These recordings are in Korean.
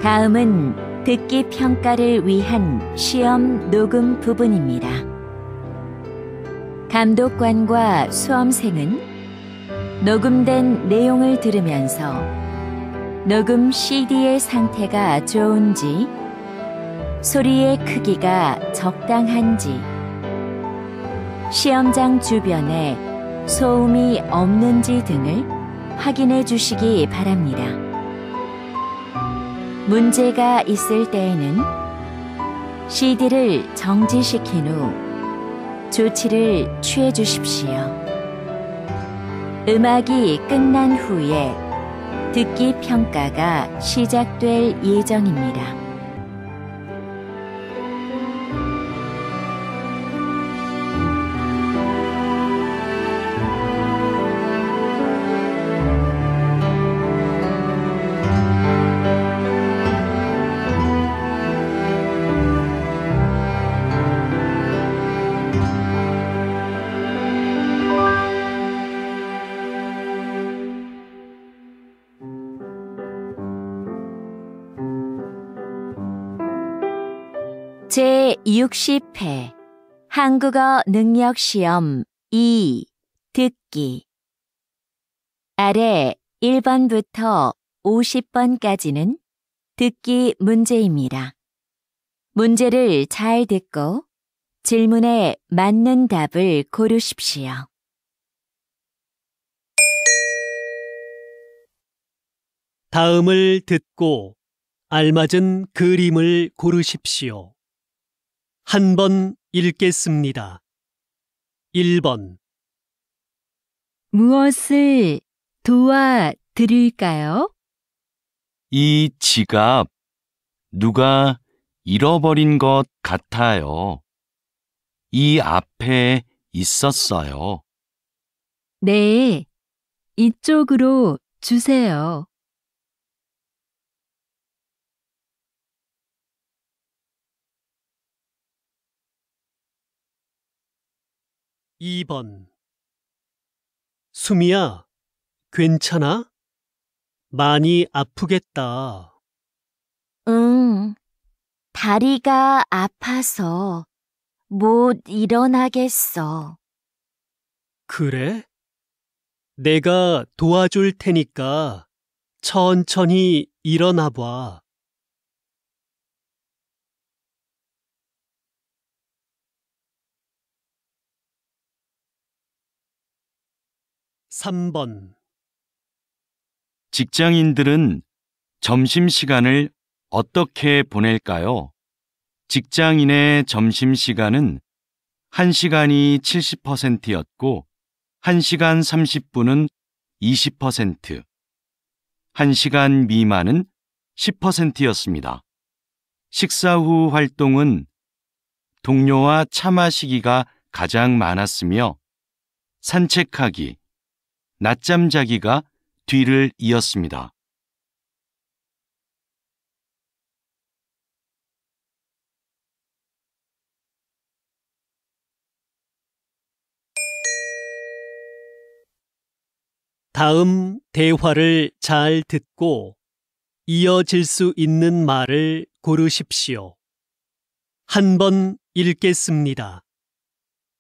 다음은 듣기 평가를 위한 시험 녹음 부분입니다. 감독관과 수험생은 녹음된 내용을 들으면서 녹음 CD의 상태가 좋은지, 소리의 크기가 적당한지, 시험장 주변에 소음이 없는지 등을 확인해 주시기 바랍니다. 문제가 있을 때에는 CD를 정지시킨 후 조치를 취해 주십시오. 음악이 끝난 후에 듣기 평가가 시작될 예정입니다. 제60회 한국어 능력시험 2 듣기. 아래 1번부터 50번까지는 듣기 문제입니다. 문제를 잘 듣고 질문에 맞는 답을 고르십시오. 다음을 듣고 알맞은 그림을 고르십시오. 한 번 읽겠습니다. 1번. 무엇을 도와드릴까요? 이 지갑 누가 잃어버린 것 같아요. 이 앞에 있었어요. 네, 이쪽으로 주세요. 2번. 수미야, 괜찮아? 많이 아프겠다. 응, 다리가 아파서 못 일어나겠어. 그래? 내가 도와줄 테니까 천천히 일어나 봐. 3번. 직장인들은 점심시간을 어떻게 보낼까요? 직장인의 점심시간은 1시간이 70%였고 1시간 30분은 20%, 1시간 미만은 10%였습니다. 식사 후 활동은 동료와 차 마시기가 가장 많았으며 산책하기, 낮잠 자기가 뒤를 이었습니다. 다음 대화를 잘 듣고 이어질 수 있는 말을 고르십시오. 한 번 읽겠습니다.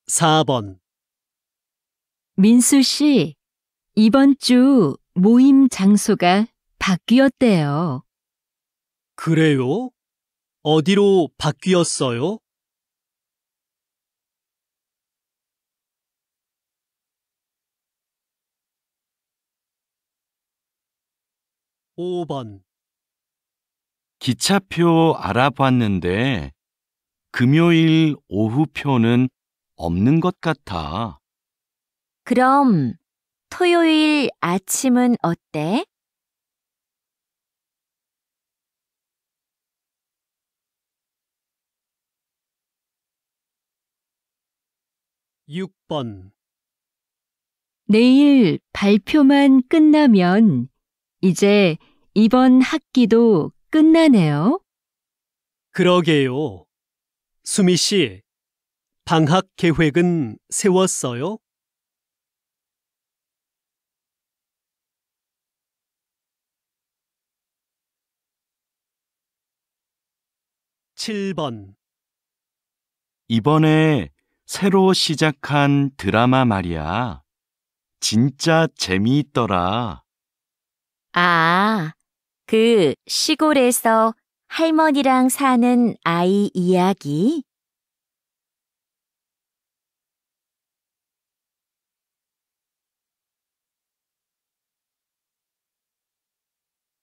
4번. 민수 씨, 이번 주 모임 장소가 바뀌었대요. 그래요? 어디로 바뀌었어요? 5번. 기차표 알아봤는데 금요일 오후표는 없는 것 같아. 그럼 토요일 아침은 어때? 6번. 내일 발표만 끝나면 이제 이번 학기도 끝나네요. 그러게요. 수미 씨, 방학 계획은 세웠어요? 7번. 이번에 새로 시작한 드라마 말이야. 진짜 재미있더라. 아, 그 시골에서 할머니랑 사는 아이 이야기?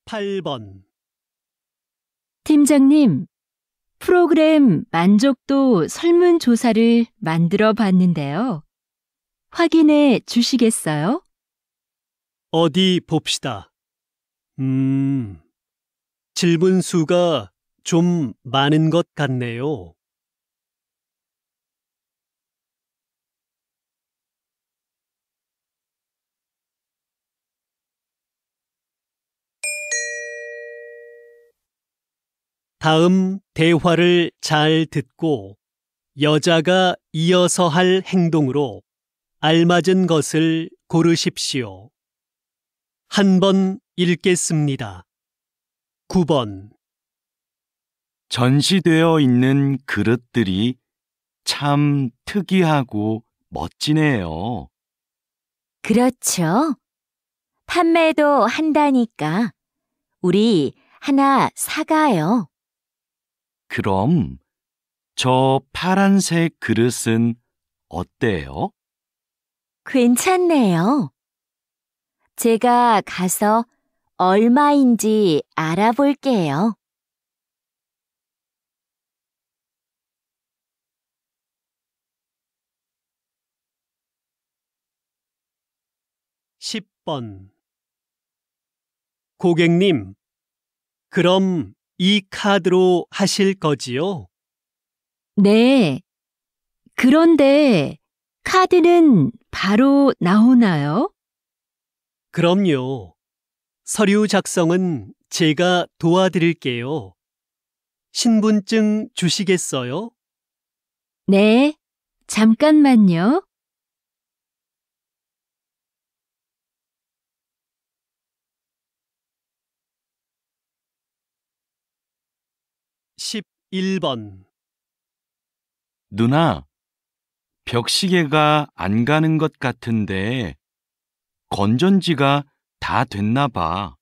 8번. 팀장님, 프로그램 만족도 설문조사를 만들어 봤는데요. 확인해 주시겠어요? 어디 봅시다. 질문 수가 좀 많은 것 같네요. 다음 대화를 잘 듣고 여자가 이어서 할 행동으로 알맞은 것을 고르십시오. 한 번 읽겠습니다. 9번. 전시되어 있는 그릇들이 참 특이하고 멋지네요. 그렇죠. 판매도 한다니까 우리 하나 사가요. 그럼 저 파란색 그릇은 어때요? 괜찮네요. 제가 가서 얼마인지 알아볼게요. 10번. 고객님, 그럼 이 카드로 하실 거지요? 네. 그런데 카드는 바로 나오나요? 그럼요. 서류 작성은 제가 도와드릴게요. 신분증 주시겠어요? 네. 잠깐만요. 11번. 누나, 벽시계가 안 가는 것 같은데 건전지가 다 됐나 봐.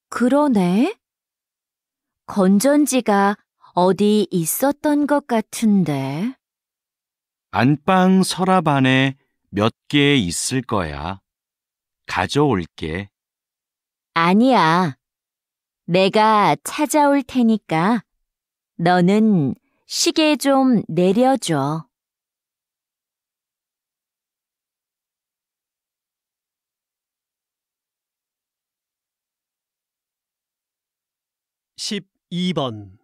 그러네. 건전지가 어디 있었던 것 같은데. 안방 서랍 안에 몇 개 있을 거야. 가져올게. 아니야. 내가 찾아올 테니까 너는 시계 좀 내려줘. 12번.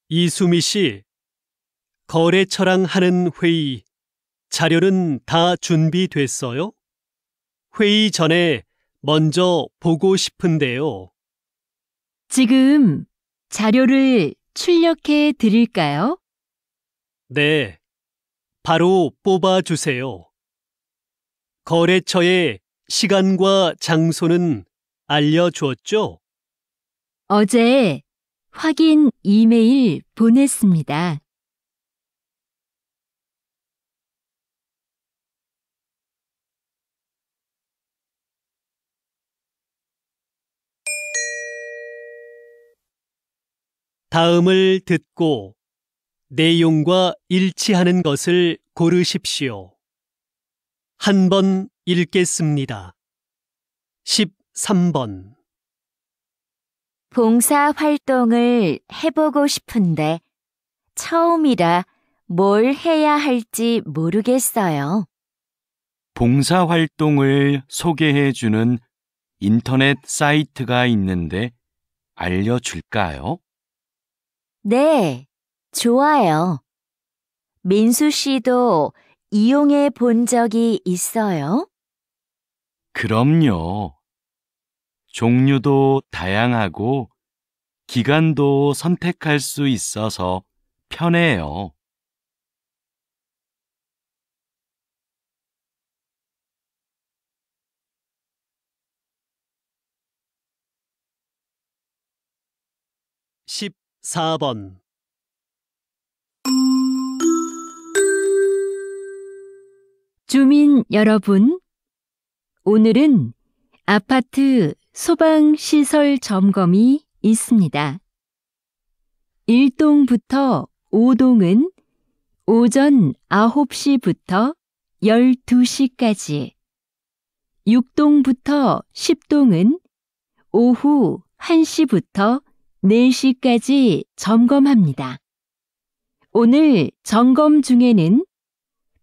이수미 씨, 거래처랑 하는 회의, 자료는 다 준비됐어요? 회의 전에 먼저 보고 싶은데요. 지금 자료를 출력해 드릴까요? 네, 바로 뽑아주세요. 거래처의 시간과 장소는 알려주었죠? 어제 확인 이메일 보냈습니다. '다음을 듣고 내용과 일치하는 것을 고르십시오. 한 번 읽겠습니다. 13번. 봉사 활동을 해보고 싶은데 처음이라 뭘 해야 할지 모르겠어요. 봉사활동을 소개해 주는 인터넷 사이트가 있는데 알려줄까요? 네, 좋아요. 민수 씨도 이용해 본 적이 있어요? 그럼요. 종류도 다양하고 기간도 선택할 수 있어서 편해요. 4번. 주민 여러분, 오늘은 아파트 소방시설 점검이 있습니다. 1동부터 5동은 오전 9시부터 12시까지, 6동부터 10동은 오후 1시부터 4시까지 점검합니다. 오늘 점검 중에는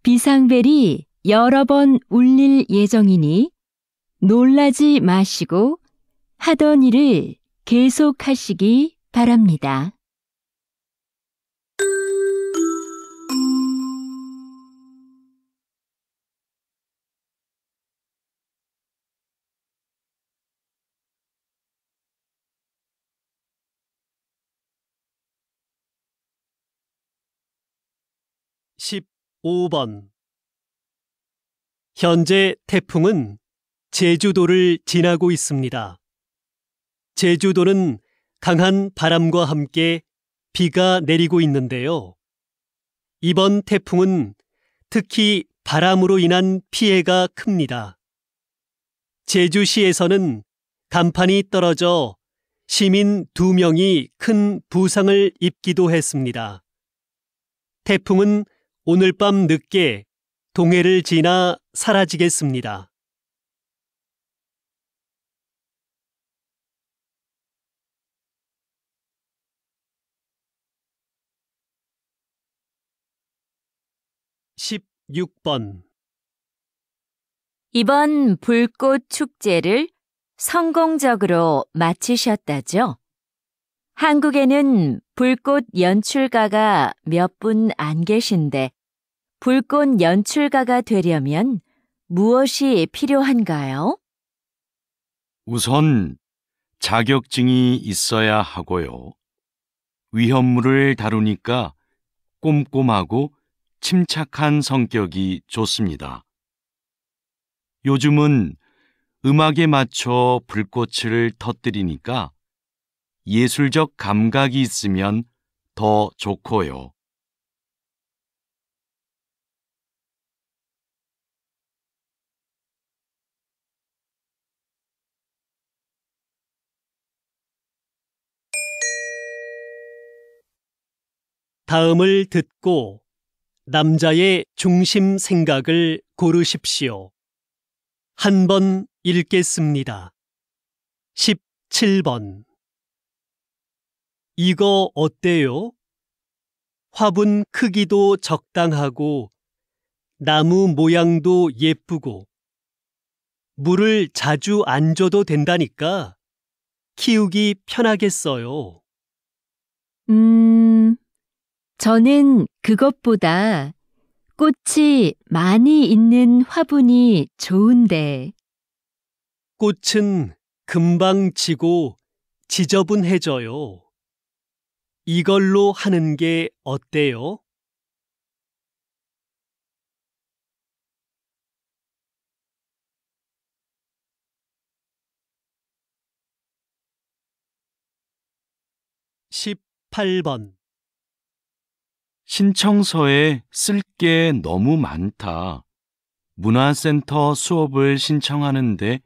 비상벨이 여러 번 울릴 예정이니 놀라지 마시고 하던 일을 계속하시기 바랍니다. (15번) 현재 태풍은 제주도를 지나고 있습니다. 제주도는 강한 바람과 함께 비가 내리고 있는데요. 이번 태풍은 특히 바람으로 인한 피해가 큽니다. 제주시에서는 간판이 떨어져 시민 2명이 큰 부상을 입기도 했습니다. 태풍은 오늘 밤 늦게 동해를 지나 사라지겠습니다. (16번) 이번 불꽃 축제를 성공적으로 마치셨다죠? 한국에는 불꽃 연출가가 몇 분 안 계신데 불꽃 연출가가 되려면 무엇이 필요한가요? 우선 자격증이 있어야 하고요. 위험물을 다루니까 꼼꼼하고 침착한 성격이 좋습니다. 요즘은 음악에 맞춰 불꽃을 터뜨리니까 예술적 감각이 있으면 더 좋고요. 다음을 듣고 남자의 중심 생각을 고르십시오. 한 번 읽겠습니다. 17번. 이거 어때요? 화분 크기도 적당하고 나무 모양도 예쁘고 물을 자주 안 줘도 된다니까 키우기 편하겠어요. 저는 그것보다 꽃이 많이 있는 화분이 좋은데. 꽃은 금방 지고 지저분해져요. 이걸로 하는 게 어때요? (18번) 신청서에 쓸 게 너무 많다. 문화센터 수업을 신청하는데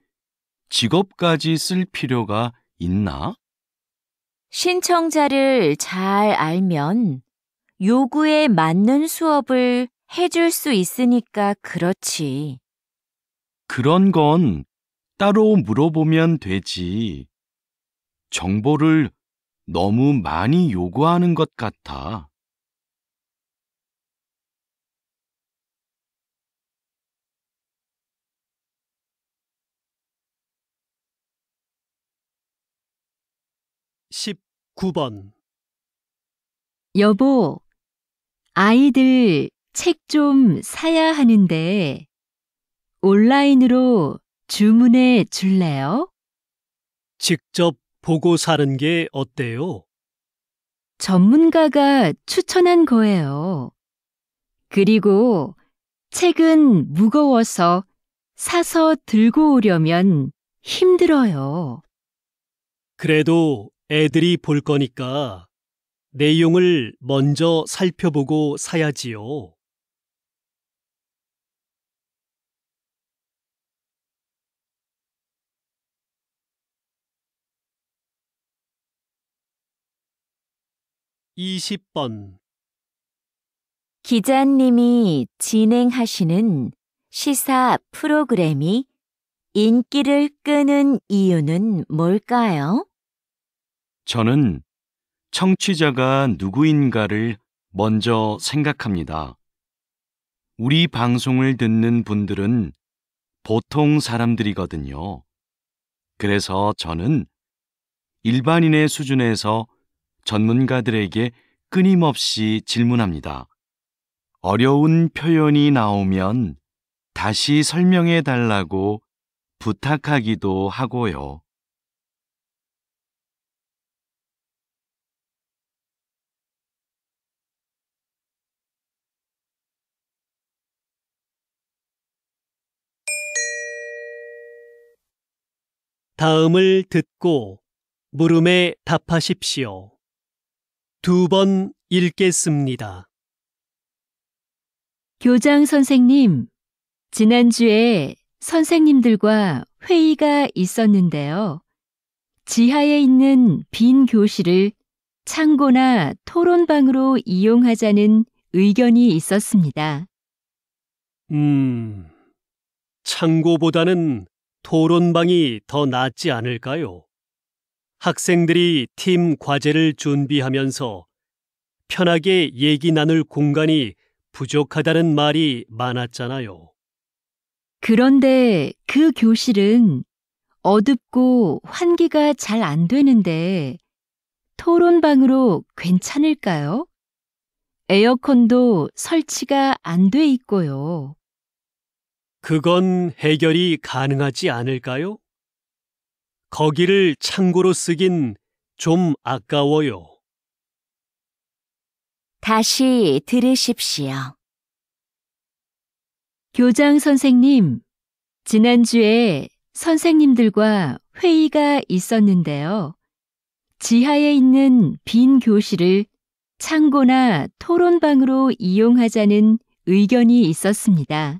직업까지 쓸 필요가 있나? 신청자를 잘 알면 요구에 맞는 수업을 해줄 수 있으니까 그렇지. 그런 건 따로 물어보면 되지. 정보를 너무 많이 요구하는 것 같아. (19번) 여보, 아이들 책 좀 사야 하는데 온라인으로 주문해 줄래요? 직접 보고 사는 게 어때요? 전문가가 추천한 거예요. 그리고 책은 무거워서 사서 들고 오려면 힘들어요. 그래도 애들이 볼 거니까 내용을 먼저 살펴보고 사야지요. (20번) 기자님이 진행하시는 시사 프로그램이 인기를 끄는 이유는 뭘까요? 저는 청취자가 누구인가를 먼저 생각합니다. 우리 방송을 듣는 분들은 보통 사람들이거든요. 그래서 저는 일반인의 수준에서 전문가들에게 끊임없이 질문합니다. 어려운 표현이 나오면 다시 설명해 달라고 부탁하기도 하고요. 다음을 듣고 물음에 답하십시오. 2번 읽겠습니다. 교장 선생님, 지난주에 선생님들과 회의가 있었는데요. 지하에 있는 빈 교실을 창고나 토론방으로 이용하자는 의견이 있었습니다. 창고보다는 토론방이 더 낫지 않을까요? 학생들이 팀 과제를 준비하면서 편하게 얘기 나눌 공간이 부족하다는 말이 많았잖아요. 그런데 그 교실은 어둡고 환기가 잘 안 되는데 토론방으로 괜찮을까요? 에어컨도 설치가 안 돼 있고요. 그건 해결이 가능하지 않을까요? 거기를 창고로 쓰긴 좀 아까워요. 다시 들으십시오. 교장 선생님, 지난주에 선생님들과 회의가 있었는데요. 지하에 있는 빈 교실을 창고나 토론방으로 이용하자는 의견이 있었습니다.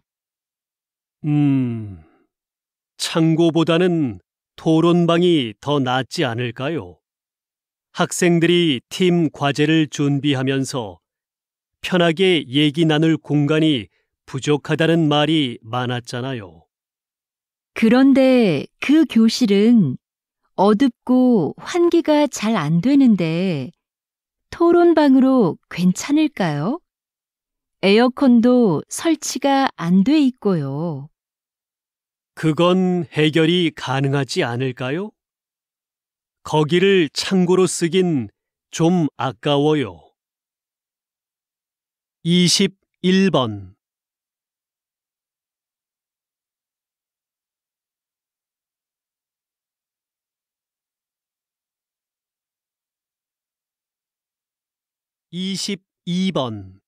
창고보다는 토론방이 더 낫지 않을까요? 학생들이 팀 과제를 준비하면서 편하게 얘기 나눌 공간이 부족하다는 말이 많았잖아요. 그런데 그 교실은 어둡고 환기가 잘 안 되는데 토론방으로 괜찮을까요? 에어컨도 설치가 안 돼 있고요. 그건 해결이 가능하지 않을까요? 거기를 창고로 쓰긴 좀 아까워요. 21번 (22번)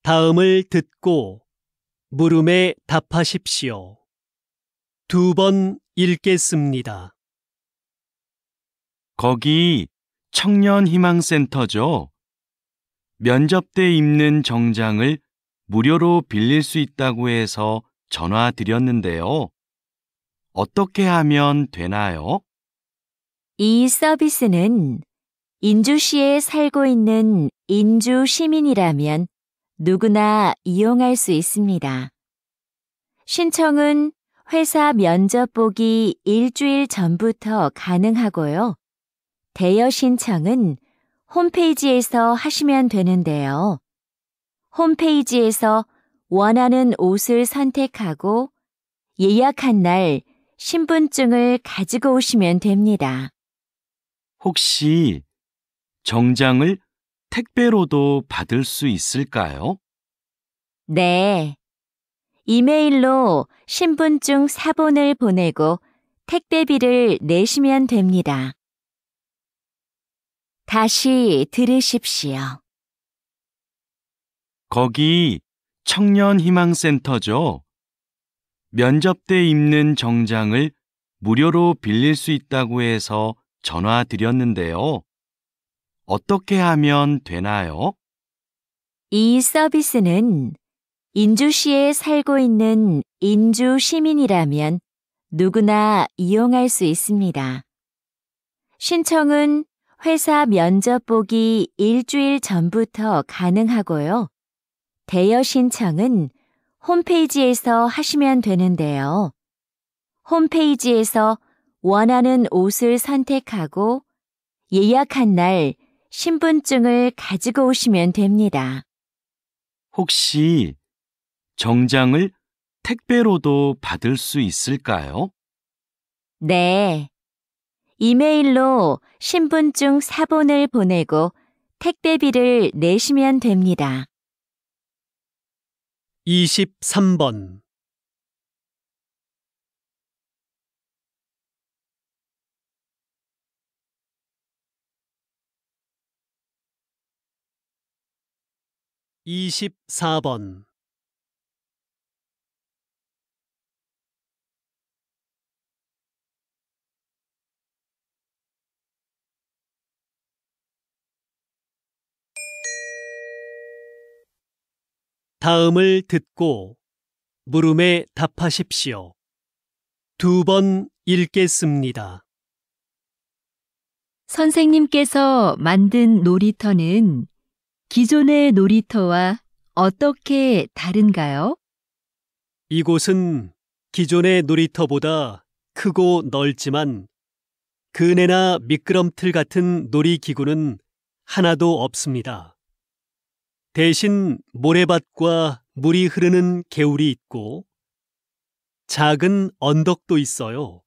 다음을 듣고 물음에 답하십시오. 2번 읽겠습니다. 거기 청년희망센터죠? 면접 때 입는 정장을 무료로 빌릴 수 있다고 해서 전화 드렸는데요. 어떻게 하면 되나요? 이 서비스는 인주시에 살고 있는 인주 시민이라면 누구나 이용할 수 있습니다. 신청은 회사 면접 보기 일주일 전부터 가능하고요. 대여 신청은 홈페이지에서 하시면 되는데요. 홈페이지에서 원하는 옷을 선택하고 예약한 날 신분증을 가지고 오시면 됩니다. 혹시 정장을 택배로도 받을 수 있을까요? 네. 이메일로 신분증 사본을 보내고 택배비를 내시면 됩니다. 다시 들으십시오. 거기 청년희망센터죠? 면접 때 입는 정장을 무료로 빌릴 수 있다고 해서 전화 드렸는데요. 어떻게 하면 되나요? 이 서비스는 인주시에 살고 있는 인주 시민이라면 누구나 이용할 수 있습니다. 신청은 회사 면접 보기 일주일 전부터 가능하고요. 대여 신청은 홈페이지에서 하시면 되는데요. 홈페이지에서 원하는 옷을 선택하고 예약한 날 신분증을 가지고 오시면 됩니다. 혹시 정장을 택배로도 받을 수 있을까요? 네. 이메일로 신분증 사본을 보내고 택배비를 내시면 됩니다. 23번. (24번) 다음을 듣고 물음에 답하십시오. 2번 읽겠습니다. 선생님께서 만든 놀이터는 기존의 놀이터와 어떻게 다른가요? 이곳은 기존의 놀이터보다 크고 넓지만 그네나 미끄럼틀 같은 놀이기구는 하나도 없습니다. 대신 모래밭과 물이 흐르는 개울이 있고 작은 언덕도 있어요.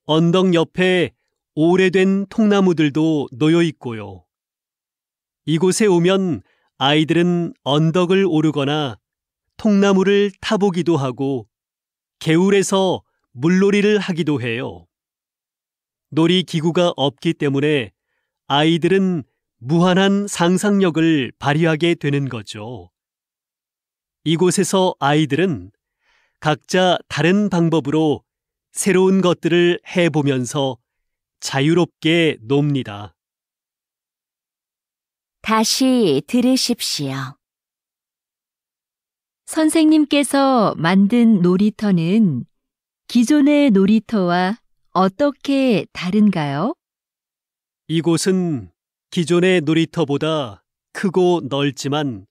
언덕 옆에 오래된 통나무들도 놓여 있고요. 이곳에 오면 아이들은 언덕을 오르거나 통나무를 타보기도 하고 개울에서 물놀이를 하기도 해요. 놀이기구가 없기 때문에 아이들은 무한한 상상력을 발휘하게 되는 거죠. 이곳에서 아이들은 각자 다른 방법으로 새로운 것들을 해보면서 자유롭게 놉니다. 다시 들으십시오. 선생님께서 만든 놀이터는 기존의 놀이터와 어떻게 다른가요? 이곳은 기존의 놀이터보다 크고 넓지만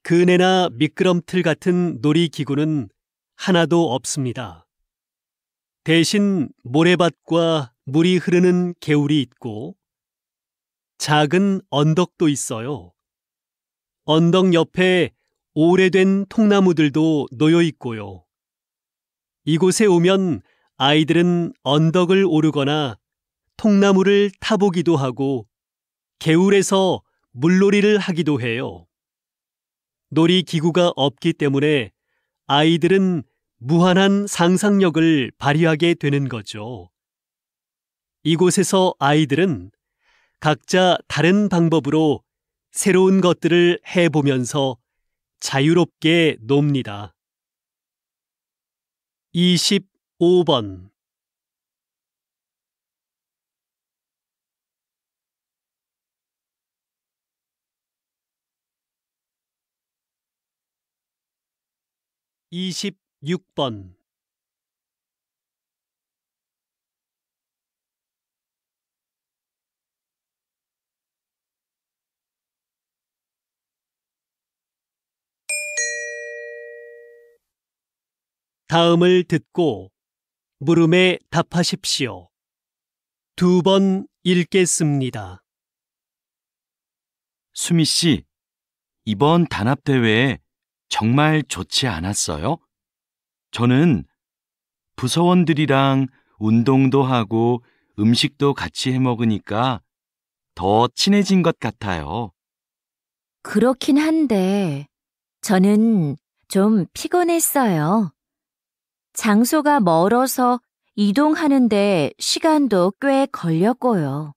그네나 미끄럼틀 같은 놀이기구는 하나도 없습니다. 대신 모래밭과 물이 흐르는 개울이 있고 작은 언덕도 있어요. 언덕 옆에 오래된 통나무들도 놓여 있고요. 이곳에 오면 아이들은 언덕을 오르거나 통나무를 타보기도 하고 개울에서 물놀이를 하기도 해요. 놀이기구가 없기 때문에 아이들은 무한한 상상력을 발휘하게 되는 거죠. 이곳에서 아이들은 각자 다른 방법으로 새로운 것들을 해보면서 자유롭게 놉니다. 25번. (26번) 다음을 듣고 물음에 답하십시오. 2번 읽겠습니다. 수미 씨, 이번 단합대회 정말 좋지 않았어요? 저는 부서원들이랑 운동도 하고 음식도 같이 해 먹으니까 더 친해진 것 같아요. 그렇긴 한데 저는 좀 피곤했어요. 장소가 멀어서 이동하는데 시간도 꽤 걸렸고요.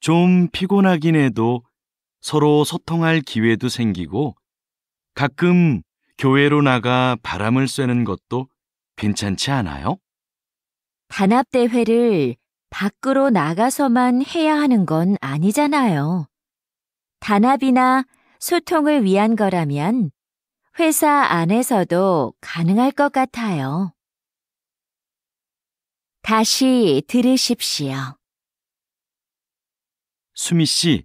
좀 피곤하긴 해도 서로 소통할 기회도 생기고 가끔 교회로 나가 바람을 쐬는 것도 괜찮지 않아요? 단합대회를 밖으로 나가서만 해야 하는 건 아니잖아요. 단합이나 소통을 위한 거라면 회사 안에서도 가능할 것 같아요. 다시 들으십시오. 수미 씨,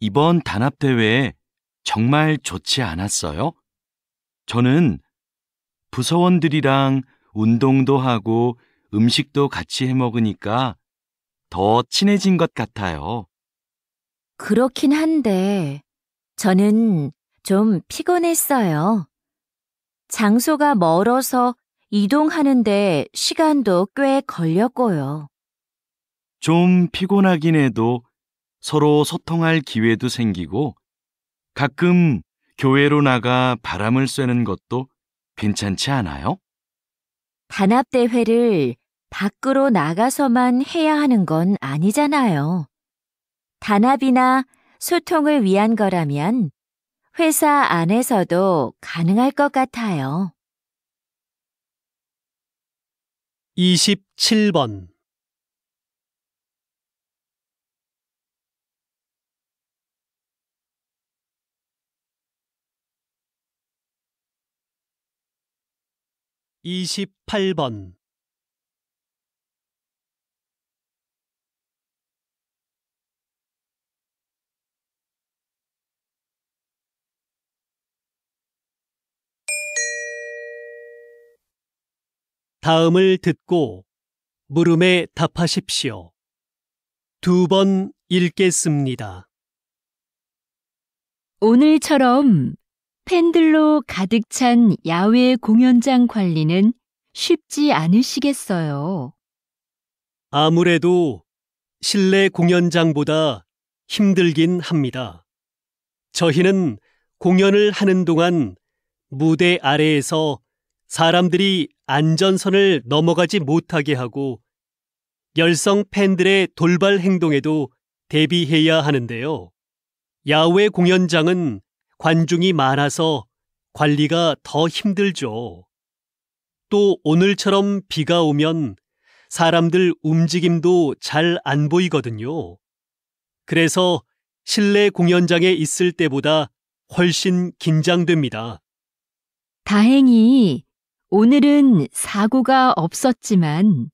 이번 단합대회 정말 좋지 않았어요? 저는 부서원들이랑 운동도 하고 음식도 같이 해 먹으니까 더 친해진 것 같아요. 그렇긴 한데 저는 좀 피곤했어요. 장소가 멀어서 이동하는데 시간도 꽤 걸렸고요. 좀 피곤하긴 해도 서로 소통할 기회도 생기고 가끔 교회로 나가 바람을 쐬는 것도 괜찮지 않아요? 단합대회를 밖으로 나가서만 해야 하는 건 아니잖아요. 단합이나 소통을 위한 거라면 회사 안에서도 가능할 것 같아요. 27번. (28번) 다음을 듣고 물음에 답하십시오. 2번 읽겠습니다. 오늘처럼 팬들로 가득 찬 야외 공연장 관리는 쉽지 않으시겠어요. 아무래도 실내 공연장보다 힘들긴 합니다. 저희는 공연을 하는 동안 무대 아래에서 사람들이 안전선을 넘어가지 못하게 하고 열성 팬들의 돌발 행동에도 대비해야 하는데요. 야외 공연장은 관중이 많아서 관리가 더 힘들죠. 또 오늘처럼 비가 오면 사람들 움직임도 잘 안 보이거든요. 그래서 실내 공연장에 있을 때보다 훨씬 긴장됩니다. 다행히 오늘은 사고가 없었지만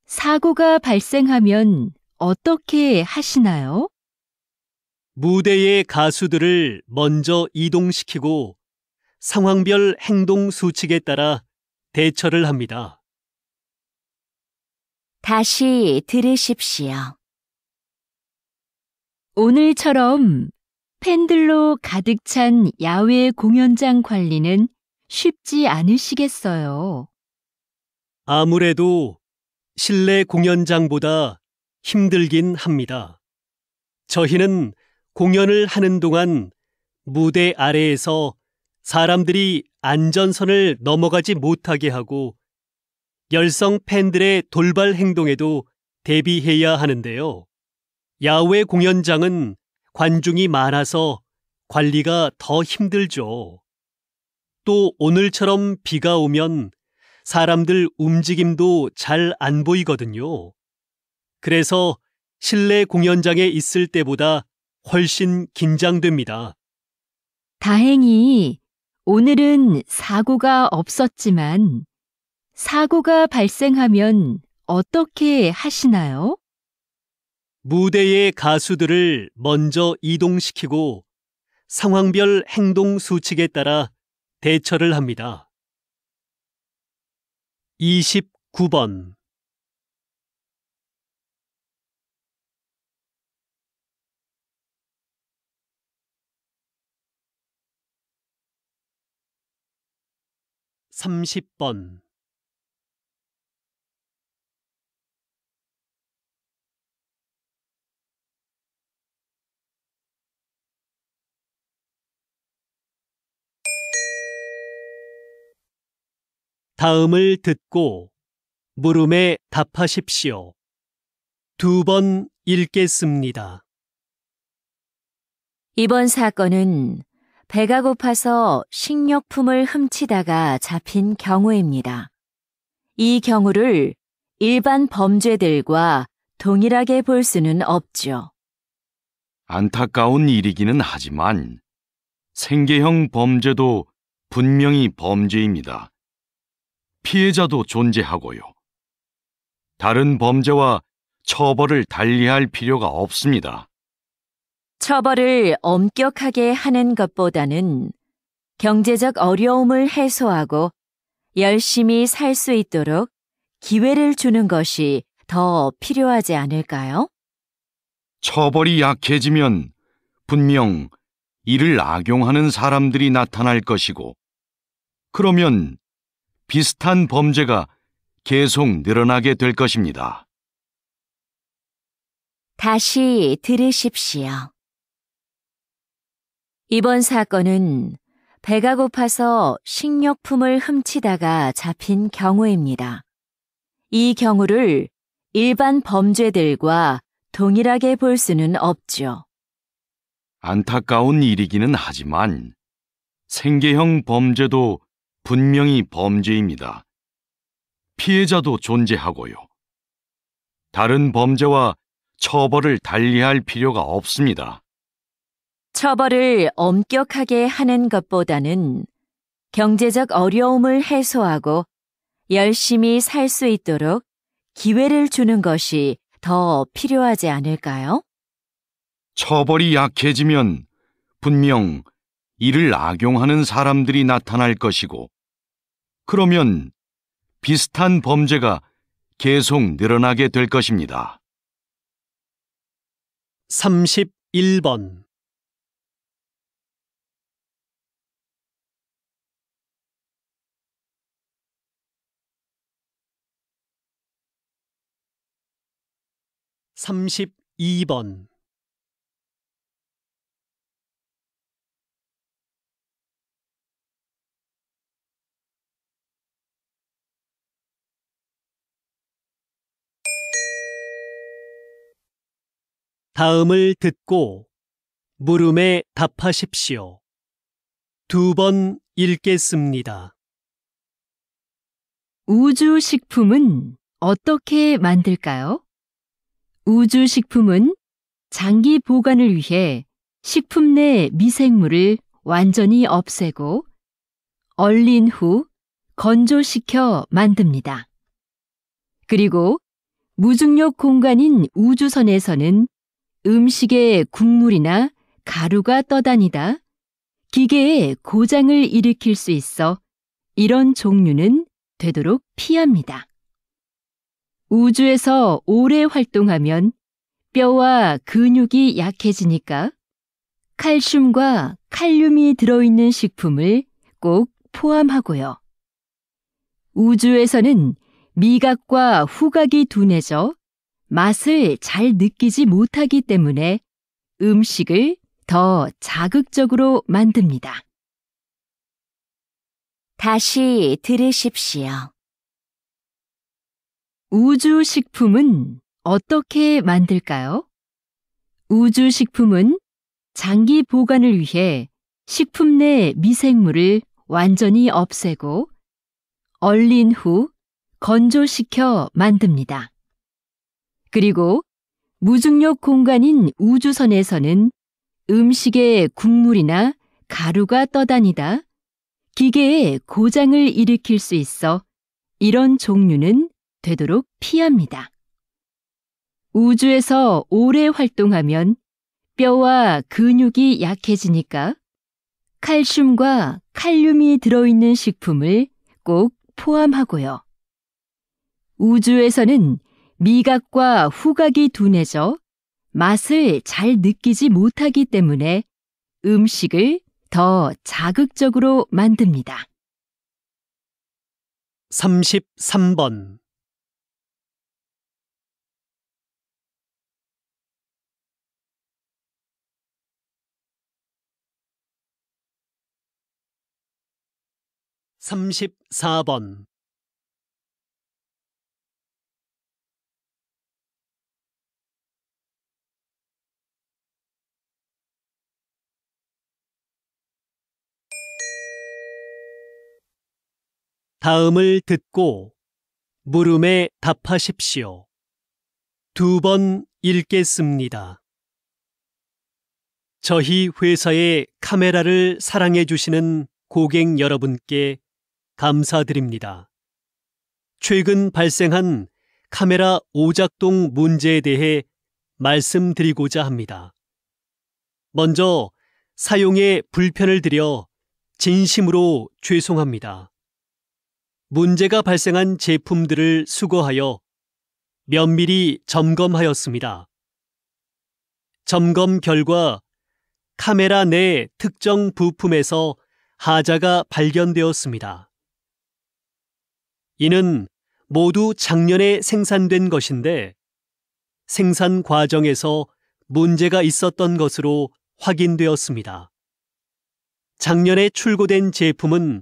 사고가 발생하면 어떻게 하시나요? 무대의 가수들을 먼저 이동시키고 상황별 행동 수칙에 따라 대처를 합니다. 다시 들으십시오. 오늘처럼 팬들로 가득 찬 야외 공연장 관리는 쉽지 않으시겠어요. 아무래도 실내 공연장보다 힘들긴 합니다. 저희는 공연을 하는 동안 무대 아래에서 사람들이 안전선을 넘어가지 못하게 하고 열성 팬들의 돌발 행동에도 대비해야 하는데요. 야외 공연장은 관중이 많아서 관리가 더 힘들죠. 또 오늘처럼 비가 오면 사람들 움직임도 잘 안 보이거든요. 그래서 실내 공연장에 있을 때보다 훨씬 긴장됩니다. 다행히 오늘은 사고가 없었지만 사고가 발생하면 어떻게 하시나요? 무대의 가수들을 먼저 이동시키고 상황별 행동 수칙에 따라 대처를 합니다. 29번. (30번) 다음을 듣고 물음에 답하십시오. 2번 읽겠습니다. 이번 사건은 배가 고파서 식료품을 훔치다가 잡힌 경우입니다. 이 경우를 일반 범죄들과 동일하게 볼 수는 없죠. 안타까운 일이기는 하지만 생계형 범죄도 분명히 범죄입니다. 피해자도 존재하고요. 다른 범죄와 처벌을 달리할 필요가 없습니다. 처벌을 엄격하게 하는 것보다는 경제적 어려움을 해소하고 열심히 살 수 있도록 기회를 주는 것이 더 필요하지 않을까요? 처벌이 약해지면 분명 이를 악용하는 사람들이 나타날 것이고, 그러면 비슷한 범죄가 계속 늘어나게 될 것입니다. 다시 들으십시오. 이번 사건은 배가 고파서 식료품을 훔치다가 잡힌 경우입니다. 이 경우를 일반 범죄들과 동일하게 볼 수는 없죠. 안타까운 일이기는 하지만 생계형 범죄도 분명히 범죄입니다. 피해자도 존재하고요. 다른 범죄와 처벌을 달리할 필요가 없습니다. 처벌을 엄격하게 하는 것보다는 경제적 어려움을 해소하고 열심히 살 수 있도록 기회를 주는 것이 더 필요하지 않을까요? 처벌이 약해지면 분명 이를 악용하는 사람들이 나타날 것이고, 그러면 비슷한 범죄가 계속 늘어나게 될 것입니다. 31번. (32번) 다음을 듣고 물음에 답하십시오. 2번 읽겠습니다. 우주식품은 어떻게 만들까요? 우주식품은 장기 보관을 위해 식품 내 미생물을 완전히 없애고 얼린 후 건조시켜 만듭니다. 그리고 무중력 공간인 우주선에서는 음식에 국물이나 가루가 떠다니다 기계에 고장을 일으킬 수 있어 이런 종류는 되도록 피합니다. 우주에서 오래 활동하면 뼈와 근육이 약해지니까 칼슘과 칼륨이 들어있는 식품을 꼭 포함하고요. 우주에서는 미각과 후각이 둔해져 맛을 잘 느끼지 못하기 때문에 음식을 더 자극적으로 만듭니다. 다시 들으십시오. 우주식품은 어떻게 만들까요? 우주식품은 장기 보관을 위해 식품 내 미생물을 완전히 없애고 얼린 후 건조시켜 만듭니다. 그리고 무중력 공간인 우주선에서는 음식에 국물이나 가루가 떠다니다 기계에 고장을 일으킬 수 있어 이런 종류는 되도록 피합니다. 우주에서 오래 활동하면 뼈와 근육이 약해지니까 칼슘과 칼륨이 들어있는 식품을 꼭 포함하고요. 우주에서는 미각과 후각이 둔해져 맛을 잘 느끼지 못하기 때문에 음식을 더 자극적으로 만듭니다. 33번 (34번) 다음을 듣고 물음에 답하십시오. 2번 읽겠습니다. 저희 회사의 카메라를 사랑해 주시는 고객 여러분께 감사드립니다. 최근 발생한 카메라 오작동 문제에 대해 말씀드리고자 합니다. 먼저 사용에 불편을 드려 진심으로 죄송합니다. 문제가 발생한 제품들을 수거하여 면밀히 점검하였습니다. 점검 결과 카메라 내 특정 부품에서 하자가 발견되었습니다. 이는 모두 작년에 생산된 것인데 생산 과정에서 문제가 있었던 것으로 확인되었습니다. 작년에 출고된 제품은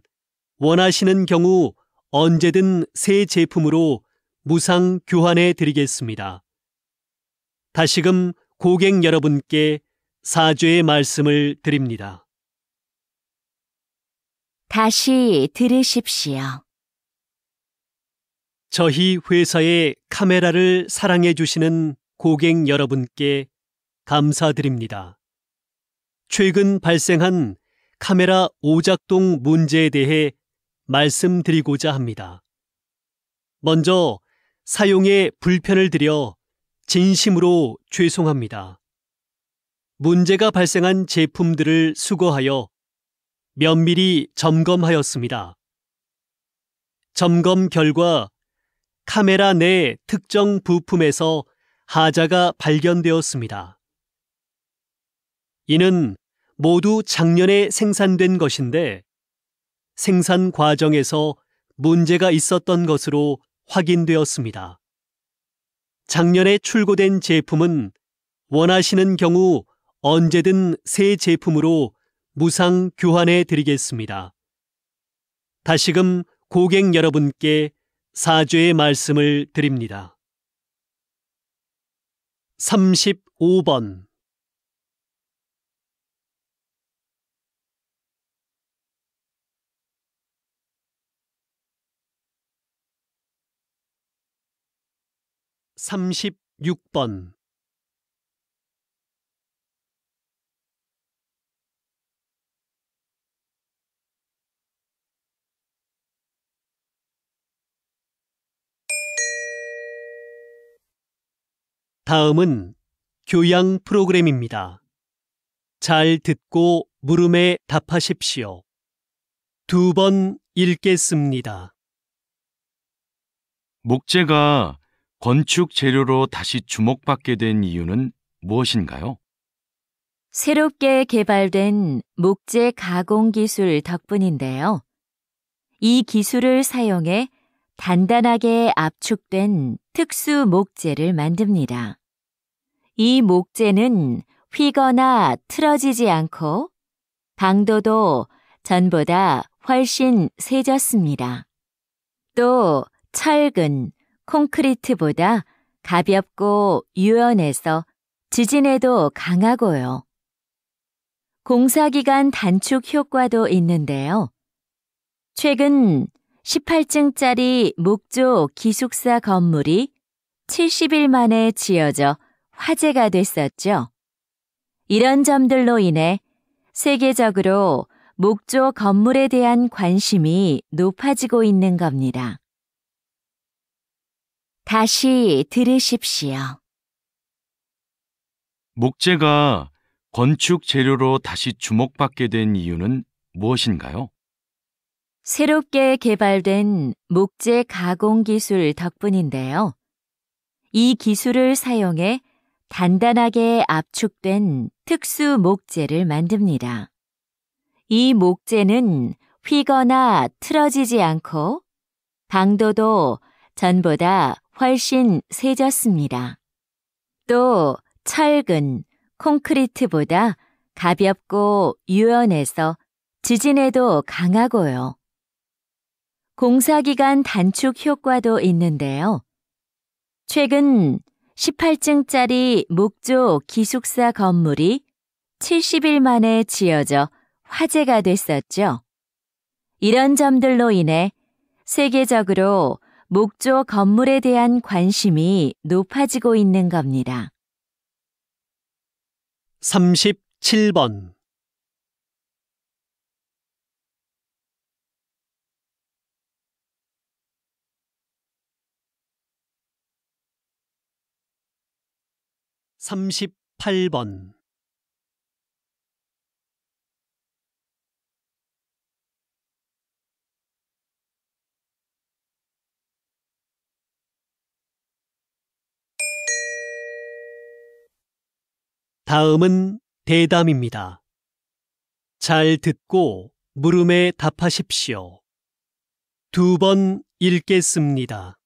원하시는 경우 언제든 새 제품으로 무상 교환해 드리겠습니다. 다시금 고객 여러분께 사죄의 말씀을 드립니다. 다시 들으십시오. 저희 회사의 카메라를 사랑해 주시는 고객 여러분께 감사드립니다. 최근 발생한 카메라 오작동 문제에 대해 말씀드리고자 합니다. 먼저 사용에 불편을 드려 진심으로 죄송합니다. 문제가 발생한 제품들을 수거하여 면밀히 점검하였습니다. 점검 결과 카메라 내 특정 부품에서 하자가 발견되었습니다. 이는 모두 작년에 생산된 것인데 생산 과정에서 문제가 있었던 것으로 확인되었습니다. 작년에 출고된 제품은 원하시는 경우 언제든 새 제품으로 무상 교환해 드리겠습니다. 다시금 고객 여러분께 사죄의 말씀을 드립니다. 35번 36번 다음은 교양 프로그램입니다. 잘 듣고 물음에 답하십시오. 2번 읽겠습니다. 목재가 건축 재료로 다시 주목받게 된 이유는 무엇인가요? 새롭게 개발된 목재 가공 기술 덕분인데요. 이 기술을 사용해 단단하게 압축된 특수 목재를 만듭니다. 이 목재는 휘거나 틀어지지 않고 방도도 전보다 훨씬 세졌습니다. 또 철근, 콘크리트보다 가볍고 유연해서 지진에도 강하고요. 공사기간 단축 효과도 있는데요. 최근 18층짜리 목조 기숙사 건물이 70일 만에 지어져 화제가 됐었죠. 이런 점들로 인해 세계적으로 목조 건물에 대한 관심이 높아지고 있는 겁니다. 다시 들으십시오. 목재가 건축 재료로 다시 주목받게 된 이유는 무엇인가요? 새롭게 개발된 목재 가공 기술 덕분인데요. 이 기술을 사용해 단단하게 압축된 특수 목재를 만듭니다. 이 목재는 휘거나 틀어지지 않고 방도도 전보다 훨씬 세졌습니다. 또 철근, 콘크리트보다 가볍고 유연해서 지진에도 강하고요. 공사기간 단축 효과도 있는데요. 최근 18층짜리 목조 기숙사 건물이 70일 만에 지어져 화제가 됐었죠. 이런 점들로 인해 세계적으로 목조 건물에 대한 관심이 높아지고 있는 겁니다. 37번. (38번) 다음은 대담입니다. 잘 듣고 물음에 답하십시오. 2번 읽겠습니다.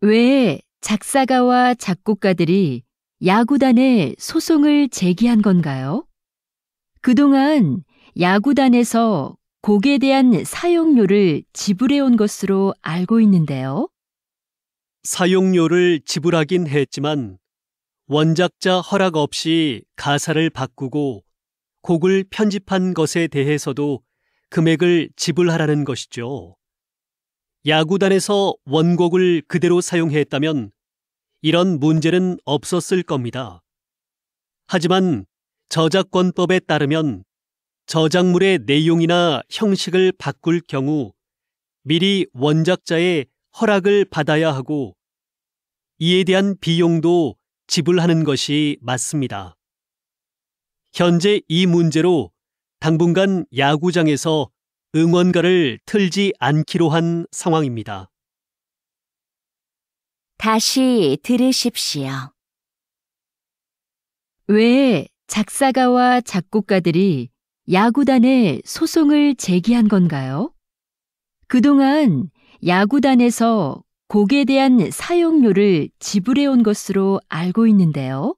왜 작사가와 작곡가들이 야구단에 소송을 제기한 건가요? 그동안 야구단에서 곡에 대한 사용료를 지불해온 것으로 알고 있는데요. 사용료를 지불하긴 했지만 원작자 허락 없이 가사를 바꾸고 곡을 편집한 것에 대해서도 금액을 지불하라는 것이죠. 야구단에서 원곡을 그대로 사용했다면 이런 문제는 없었을 겁니다. 하지만 저작권법에 따르면 저작물의 내용이나 형식을 바꿀 경우 미리 원작자의 허락을 받아야 하고 이에 대한 비용도 지불하는 것이 맞습니다. 현재 이 문제로 당분간 야구장에서 응원가를 틀지 않기로 한 상황입니다. 다시 들으십시오. 왜 작사가와 작곡가들이 야구단에 소송을 제기한 건가요? 그동안 야구단에서 곡에 대한 사용료를 지불해온 것으로 알고 있는데요.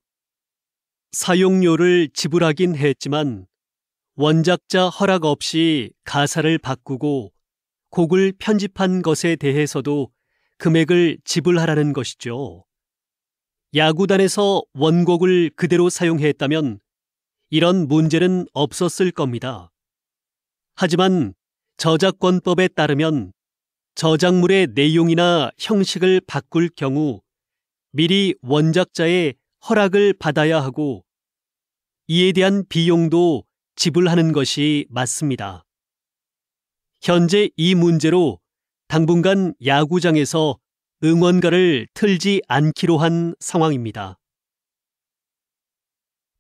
사용료를 지불하긴 했지만 원작자 허락 없이 가사를 바꾸고 곡을 편집한 것에 대해서도 금액을 지불하라는 것이죠. 야구단에서 원곡을 그대로 사용했다면 이런 문제는 없었을 겁니다. 하지만 저작권법에 따르면 저작물의 내용이나 형식을 바꿀 경우 미리 원작자의 허락을 받아야 하고 이에 대한 비용도 지불하는 것이 맞습니다. 현재 이 문제로 당분간 야구장에서 응원가를 틀지 않기로 한 상황입니다.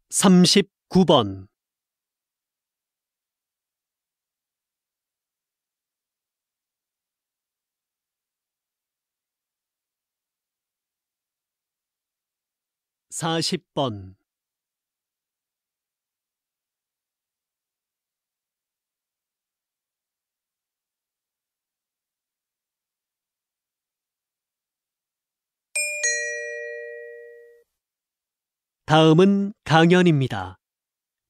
39번. (40번) 다음은 강연입니다.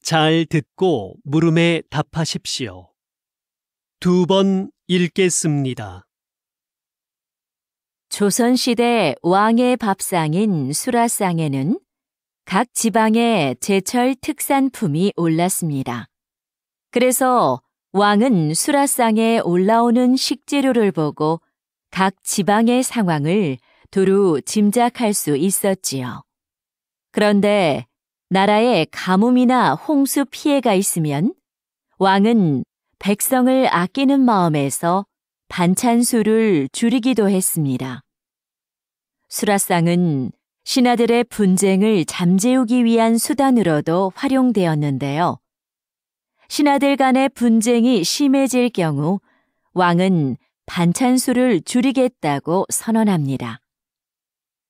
잘 듣고 물음에 답하십시오. 2번 읽겠습니다. 조선시대 왕의 밥상인 수라상에는 각 지방의 제철 특산품이 올랐습니다. 그래서 왕은 수라상에 올라오는 식재료를 보고 각 지방의 상황을 두루 짐작할 수 있었지요. 그런데 나라에 가뭄이나 홍수 피해가 있으면 왕은 백성을 아끼는 마음에서 반찬수를 줄이기도 했습니다. 수라상은 신하들의 분쟁을 잠재우기 위한 수단으로도 활용되었는데요. 신하들 간의 분쟁이 심해질 경우 왕은 반찬수를 줄이겠다고 선언합니다.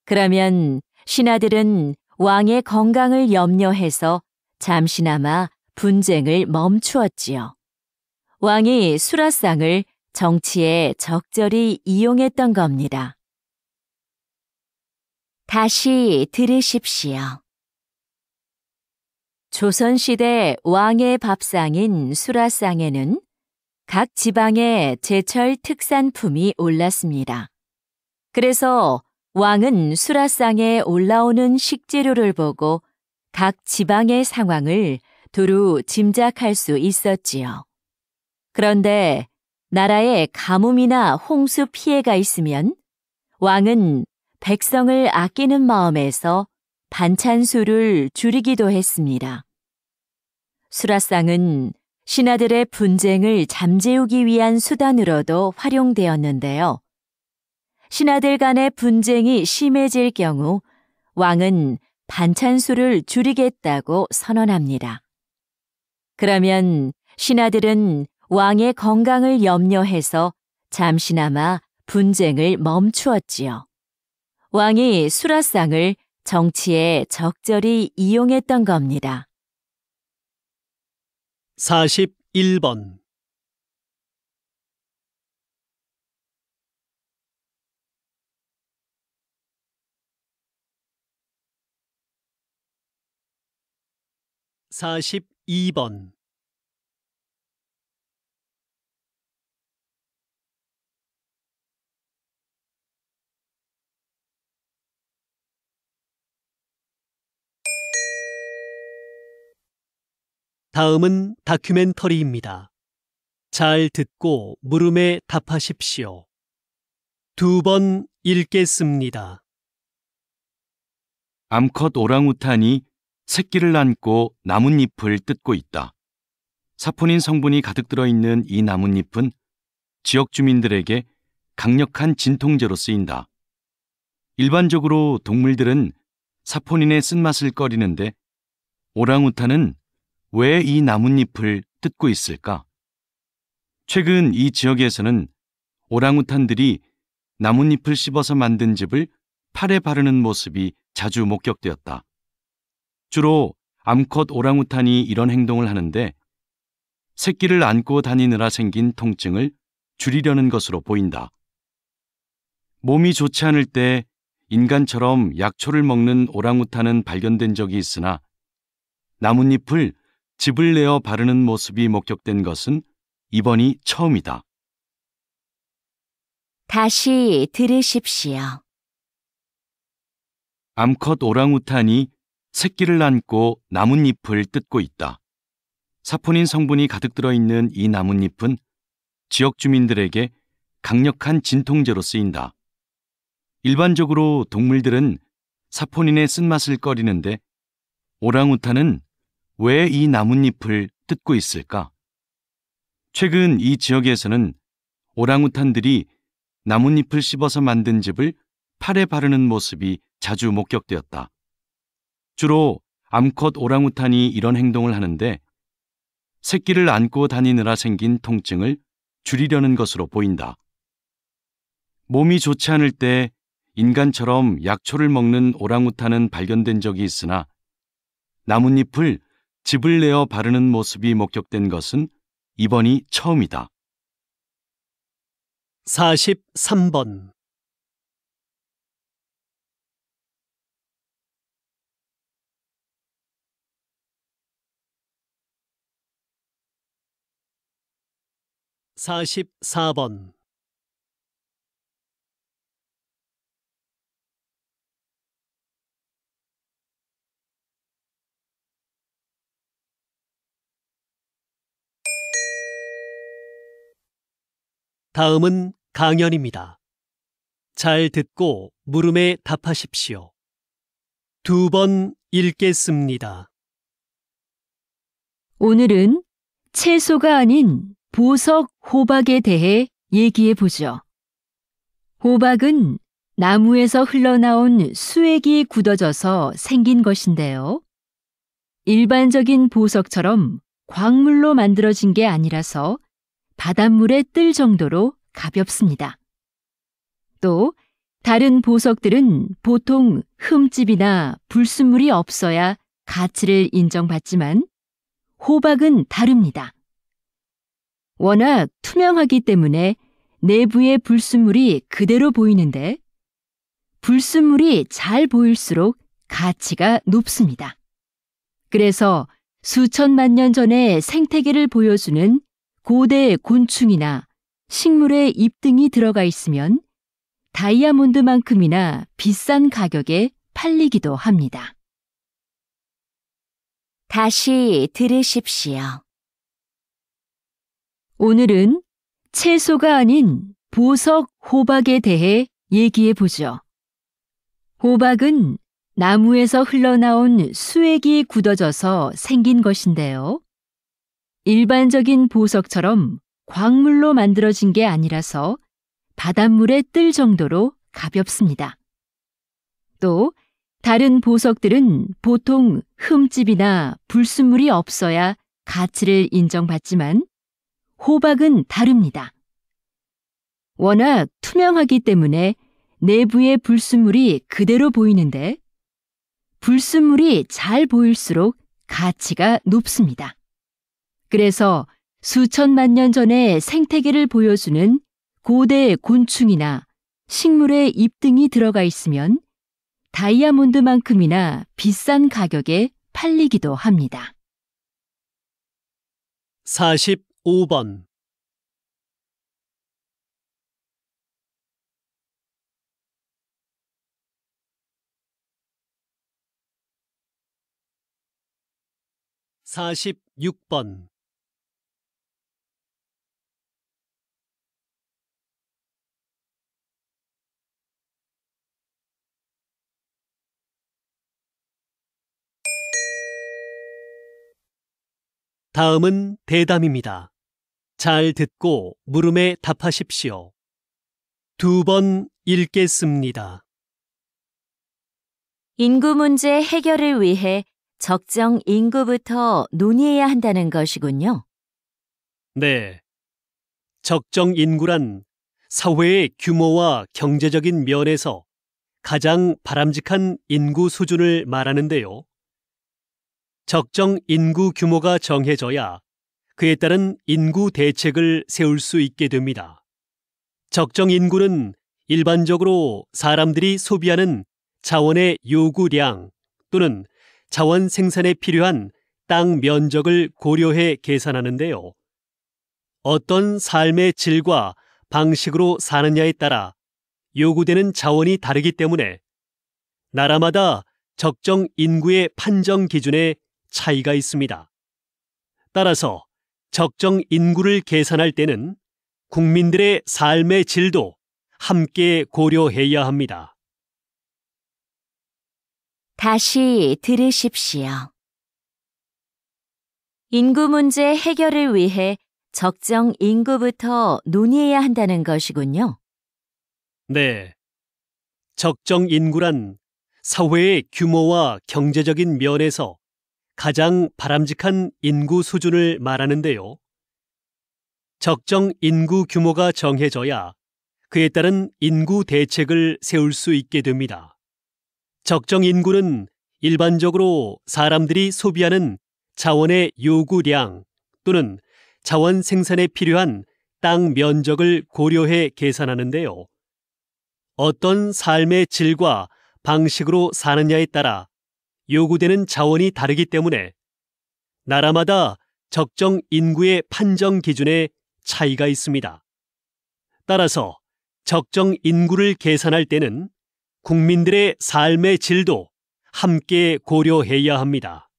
그러면 신하들은 왕의 건강을 염려해서 잠시나마 분쟁을 멈추었지요. 왕이 수라상을 정치에 적절히 이용했던 겁니다. 다시 들으십시오. 조선시대 왕의 밥상인 수라상에는 각 지방의 제철 특산품이 올랐습니다. 그래서 왕은 수라상에 올라오는 식재료를 보고 각 지방의 상황을 두루 짐작할 수 있었지요. 그런데 나라에 가뭄이나 홍수 피해가 있으면 왕은 백성을 아끼는 마음에서 반찬 수를 줄이기도 했습니다. 수라상은 신하들의 분쟁을 잠재우기 위한 수단으로도 활용되었는데요. 신하들 간의 분쟁이 심해질 경우 왕은 반찬 수를 줄이겠다고 선언합니다. 그러면 신하들은 왕의 건강을 염려해서 잠시나마 분쟁을 멈추었지요. 왕이 수라상을 정치에 적절히 이용했던 겁니다. 41번. (42번) 다음은 다큐멘터리입니다. 잘 듣고 물음에 답하십시오. 2번 읽겠습니다. 암컷 오랑우탄이 새끼를 안고 나뭇잎을 뜯고 있다. 사포닌 성분이 가득 들어있는 이 나뭇잎은 지역 주민들에게 강력한 진통제로 쓰인다. 일반적으로 동물들은 사포닌의 쓴맛을 꺼리는데 오랑우탄은 왜 이 나뭇잎을 뜯고 있을까? 최근 이 지역에서는 오랑우탄들이 나뭇잎을 씹어서 만든 즙을 팔에 바르는 모습이 자주 목격되었다. 주로 암컷 오랑우탄이 이런 행동을 하는데 새끼를 안고 다니느라 생긴 통증을 줄이려는 것으로 보인다. 몸이 좋지 않을 때 인간처럼 약초를 먹는 오랑우탄은 발견된 적이 있으나 나뭇잎을 즙을 내어 바르는 모습이 목격된 것은 이번이 처음이다. 다시 들으십시오. 암컷 오랑우탄이 새끼를 안고 나뭇잎을 뜯고 있다. 사포닌 성분이 가득 들어있는 이 나뭇잎은 지역 주민들에게 강력한 진통제로 쓰인다. 일반적으로 동물들은 사포닌의 쓴맛을 꺼리는데 오랑우탄은 왜 이 나뭇잎을 뜯고 있을까? 최근 이 지역에서는 오랑우탄들이 나뭇잎을 씹어서 만든 즙을 팔에 바르는 모습이 자주 목격되었다. 주로 암컷 오랑우탄이 이런 행동을 하는데 새끼를 안고 다니느라 생긴 통증을 줄이려는 것으로 보인다. 몸이 좋지 않을 때 인간처럼 약초를 먹는 오랑우탄은 발견된 적이 있으나 나뭇잎을 즙을 내어 바르는 모습이 목격된 것은 이번이 처음이다. 43번. (44번) 다음은 강연입니다. 잘 듣고 물음에 답하십시오. 2번 읽겠습니다. 오늘은 채소가 아닌 보석 호박에 대해 얘기해 보죠. 호박은 나무에서 흘러나온 수액이 굳어져서 생긴 것인데요. 일반적인 보석처럼 광물로 만들어진 게 아니라서 바닷물에 뜰 정도로 가볍습니다. 또 다른 보석들은 보통 흠집이나 불순물이 없어야 가치를 인정받지만 호박은 다릅니다. 워낙 투명하기 때문에 내부의 불순물이 그대로 보이는데 불순물이 잘 보일수록 가치가 높습니다. 그래서 수천만 년 전의 생태계를 보여주는 고대 곤충이나 식물의 잎 등이 들어가 있으면 다이아몬드만큼이나 비싼 가격에 팔리기도 합니다. 다시 들으십시오. 오늘은 채소가 아닌 보석 호박에 대해 얘기해 보죠. 호박은 나무에서 흘러나온 수액이 굳어져서 생긴 것인데요. 일반적인 보석처럼 광물로 만들어진 게 아니라서 바닷물에 뜰 정도로 가볍습니다. 또 다른 보석들은 보통 흠집이나 불순물이 없어야 가치를 인정받지만 호박은 다릅니다. 워낙 투명하기 때문에 내부의 불순물이 그대로 보이는데 불순물이 잘 보일수록 가치가 높습니다. 그래서 수천만 년 전의 생태계를 보여주는 고대 곤충이나 식물의 잎 등이 들어가 있으면 다이아몬드만큼이나 비싼 가격에 팔리기도 합니다. 45번. (46번) 다음은 대담입니다. 잘 듣고 물음에 답하십시오. 2번 읽겠습니다. 인구 문제 해결을 위해 적정 인구부터 논의해야 한다는 것이군요. 네. 적정 인구란 사회의 규모와 경제적인 면에서 가장 바람직한 인구 수준을 말하는데요. 적정 인구 규모가 정해져야 그에 따른 인구 대책을 세울 수 있게 됩니다. 적정 인구는 일반적으로 사람들이 소비하는 자원의 요구량 또는 자원 생산에 필요한 땅 면적을 고려해 계산하는데요. 어떤 삶의 질과 방식으로 사느냐에 따라 요구되는 자원이 다르기 때문에 나라마다 적정 인구의 판정 기준에 차이가 있습니다. 따라서 적정 인구를 계산할 때는 국민들의 삶의 질도 함께 고려해야 합니다. 다시 들으십시오. 인구 문제 해결을 위해 적정 인구부터 논의해야 한다는 것이군요. 네. 적정 인구란 사회의 규모와 경제적인 면에서 가장 바람직한 인구 수준을 말하는데요. 적정 인구 규모가 정해져야 그에 따른 인구 대책을 세울 수 있게 됩니다. 적정 인구는 일반적으로 사람들이 소비하는 자원의 요구량 또는 자원 생산에 필요한 땅 면적을 고려해 계산하는데요. 어떤 삶의 질과 방식으로 사느냐에 따라 요구되는 자원이 다르기 때문에 나라마다 적정 인구의 판정 기준에 차이가 있습니다. 따라서 적정 인구를 계산할 때는 국민들의 삶의 질도 함께 고려해야 합니다.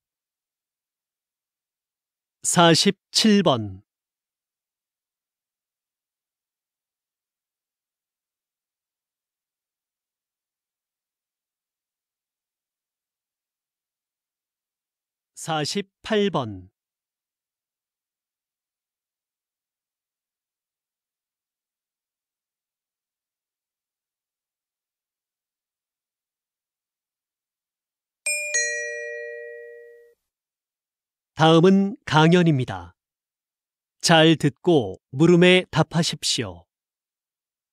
47번. (48번) 다음은 강연입니다. 잘 듣고 물음에 답하십시오.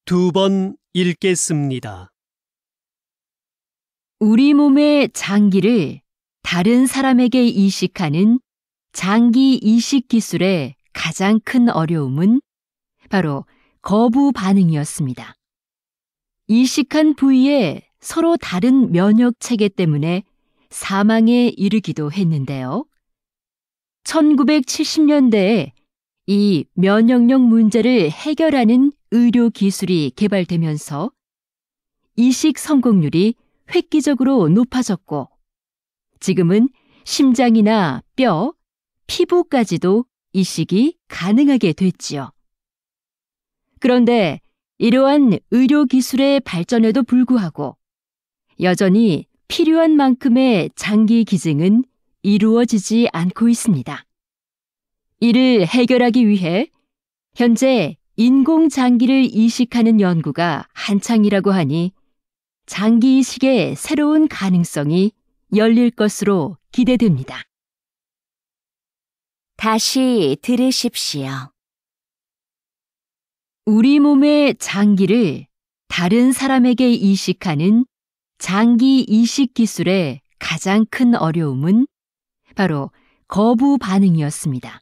2번 읽겠습니다. 우리 몸의 장기를 다른 사람에게 이식하는 장기 이식 기술의 가장 큰 어려움은 바로 거부 반응이었습니다. 이식한 부위에 서로 다른 면역 체계 때문에 사망에 이르기도 했는데요. 1970년대에 이 면역력 문제를 해결하는 의료 기술이 개발되면서 이식 성공률이 획기적으로 높아졌고 지금은 심장이나 뼈, 피부까지도 이식이 가능하게 됐지요. 그런데 이러한 의료 기술의 발전에도 불구하고 여전히 필요한 만큼의 장기 기증은 이루어지지 않고 있습니다. 이를 해결하기 위해 현재 인공장기를 이식하는 연구가 한창이라고 하니 장기 이식의 새로운 가능성이 열릴 것으로 기대됩니다. 다시 들으십시오. 우리 몸의 장기를 다른 사람에게 이식하는 장기 이식 기술의 가장 큰 어려움은 바로 거부 반응이었습니다.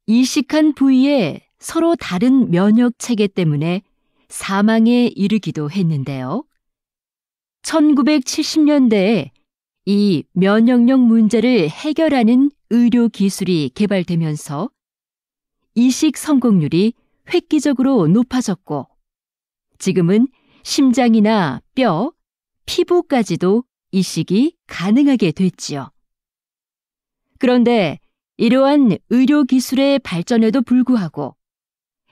이식한 부위에 서로 다른 면역 체계 때문에 사망에 이르기도 했는데요. 1970년대에 이 면역력 문제를 해결하는 의료 기술이 개발되면서 이식 성공률이 획기적으로 높아졌고 지금은 심장이나 뼈, 피부까지도 이식이 가능하게 됐지요. 그런데 이러한 의료 기술의 발전에도 불구하고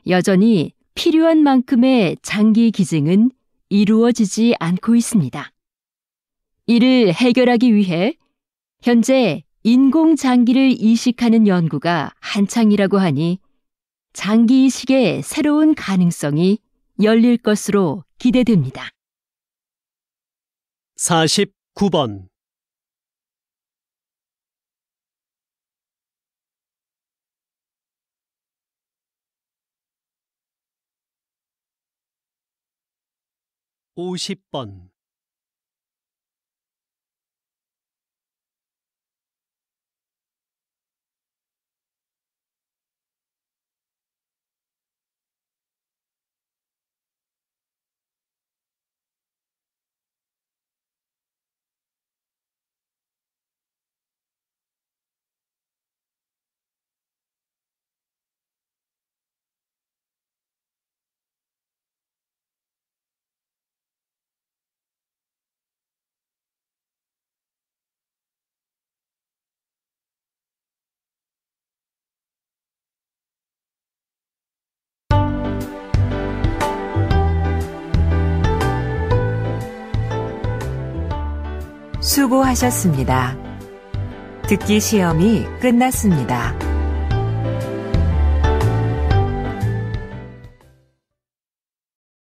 여전히 필요한 만큼의 장기 기증은 이루어지지 않고 있습니다. 이를 해결하기 위해 현재 인공장기를 이식하는 연구가 한창이라고 하니 장기 이식의 새로운 가능성이 열릴 것으로 기대됩니다. 49번. (50번) 수고하셨습니다. 듣기 시험이 끝났습니다.